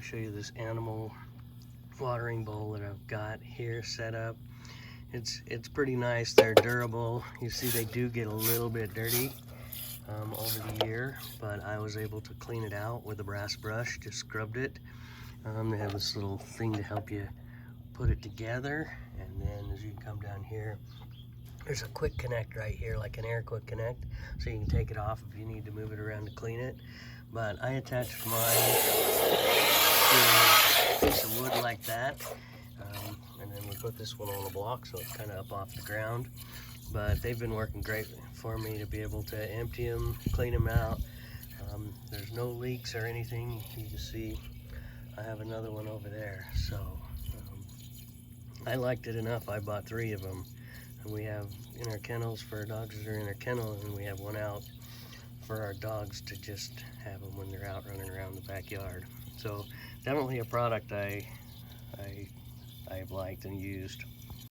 show you this animal watering bowl that I've got here set up. It's pretty nice. They're durable. You see they do get a little bit dirty over the year, but I was able to clean it out with a brass brush, just scrubbed it. They have this little thing to help you put it together, and then as you come down here, there's a quick connect right here, like an air quick connect, so you can take it off if you need to move it around to clean it. But I attached mine to a piece of wood like that, and then we put this one on a block so it's kind of up off the ground. But they've been working great for me to be able to empty them, clean them out. There's no leaks or anything. You can see I have another one over there, so I liked it enough. I bought 3 of them, and we have in our kennels for our dogs that are in our kennel, and we have one out for our dogs to just have them when they're out running around the backyard. So definitely a product I've liked and used.